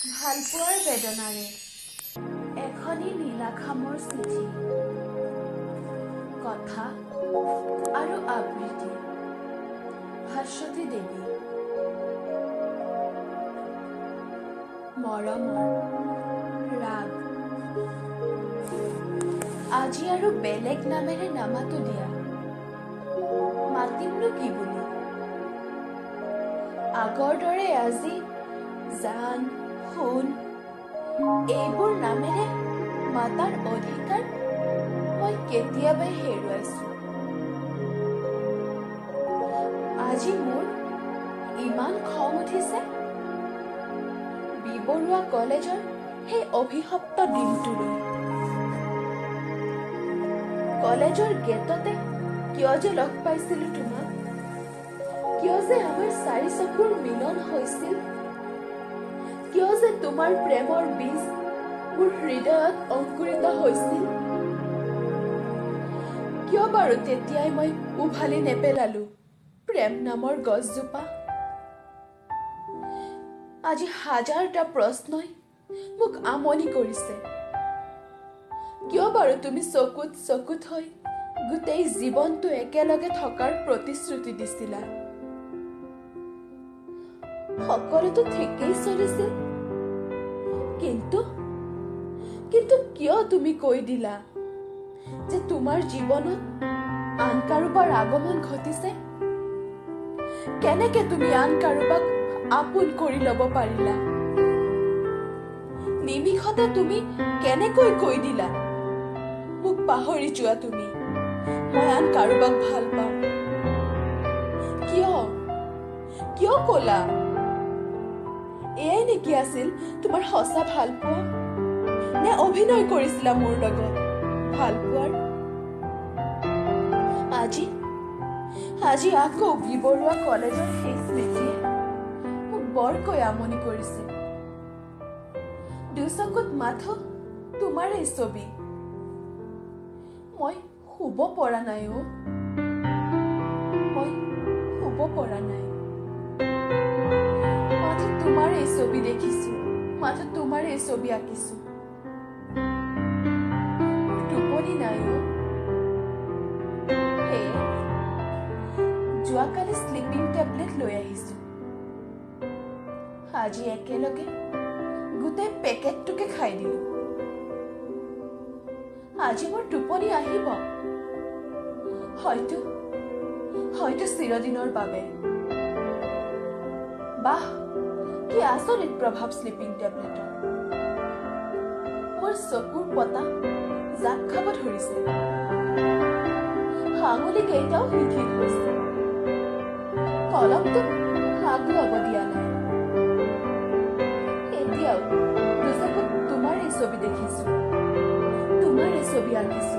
ভালপোৱাৰ বেদনাৰে এখনি নীলাখামৰ চিঠি, কথা আৰু আবৃত্তি। ভাস্বতী দেৱী। মৰমৰ ৰাগ। আজি আৰু বেলেগ নামেৰে নামাতো দিয়া, মাতিমনো কি বুলি? আগৰ দৰে আজি জান, সোণ এইবোৰ নামেৰে মাতাৰ অধিকাৰ মই কেতিয়াবাই হেৰুৱাইছো। আজি মোৰ ইমান খং উঠিছে বি.বৰুৱা কলেজৰ সেই অভিশপ্ত দিনটোলৈ। কলেজৰ গেটতে কিয় যে লগ পাইছিলো তোমাক, কিয় যে আমাৰ চাৰি চকুৰ মিলন হৈছিল, কিয় যে তোমাৰ প্ৰেমৰ বীজ মোৰ হৃদয়ত অংকুৰিত হৈছিল, কিয় বাৰু তেতিয়াই মই উভালি নেপেলালো প্ৰেম নামৰ গছজোপা। আজি হাজাৰটা প্ৰশ্নই মোক আমনি কৰিছে। কিয় বাৰু তুমি চকুত চকুত হৈ গোটেই জীৱনটো একেলগে থকাৰ প্ৰতিশ্ৰুতি দিছিলা? সকলোতো ঠিকেই চলিছিল, কিন্তু কিয় তুমি কৈ দিলা যে তোমাৰ জীৱনত আন কাৰোবাৰ আগমন ঘটিছে? কেনেকে তুমি আন কাৰোবাক আপোন কৰি ল'ব পাৰিলা? নিমিষতে তুমি কেনেকৈ কৈ দিলা মোক পাহৰি যোৱা তুমি, মই আন কাৰোবাক ভাল পাওঁ? কিয় ক'লা? এয়াই নেকি আছিল তোমাৰ সঁচা ভাল পোৱা? নে অভিনয় কৰিছিলা মোৰ লগত ভাল পোৱাৰ? আজি আকৌ বি.বৰুৱা কলেজৰ সেই স্মৃতিয়ে মোক বৰকৈ আমনি কৰিছে। দুচকুত মাথো তোমাৰেই ছবি, মই শুব পৰা নাই অ', মই শুব পৰা নাই। মাথো তোমাৰেই ছবি দেখিছো, মাথো তোমাৰেই ছবি আঁকিছো। মোৰ টোপনি নাই অ'। যোৱাকালি স্লিপিং টেবলেট লৈ আহিছো, আজি একেলগে গোটেই পেকেটটোকে খাই দিলো। আজি মোৰ টোপনি আহিব, হয়তো চিৰদিনৰ বাবে। বাহ, কি আচৰিত প্ৰভাৱ স্লিপিং টেবলেটৰ। মোৰ চকুৰ পতা জাপ খাব ধৰিছে, আঙুলি কেইটাও শিথিল হৈছে, কলমটো আগুৱাব দিয়া নাই। এতিয়াও দুচকুত তোমাৰেই ছবি দেখিছো, তোমাৰেই ছবি আঁকিছো।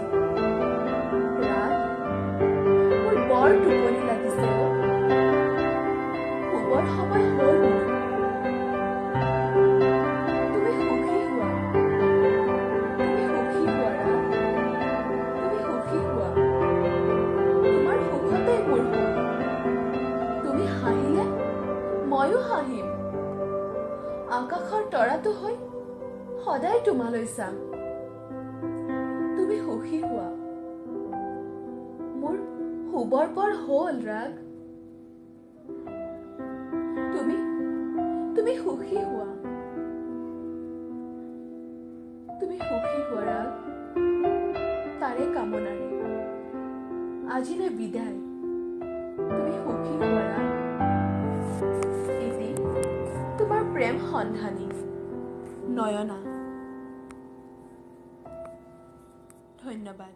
মোৰ বৰ টোপনি লাগিছে অ'। শুবৰ সময় হ'ল মোৰ। তুমি সুখী হোৱা, তুমি সুখী হোৱা ৰাগ, তুমি সুখী হোৱা। তোমাৰ সুখতেই মোৰ সুখ। তুমি হাঁহিলে ময়ো হাঁহিম, আকাশৰ তৰাটো হৈ সদায় তোমালৈ চাম। তুমি সুখী হোৱা, মোৰ শুবৰ পৰ হ'ল ৰাগ। তুমি সুখী হোৱা, তুমি সুখী হোৱা ৰাগ। তাৰে কামনাৰে আজিলৈ বিদায়, তুমি সুখী হোৱা ৰাগ। এটি তোমাৰ প্ৰেম সন্ধানী নয়না। ধন্যবাদ।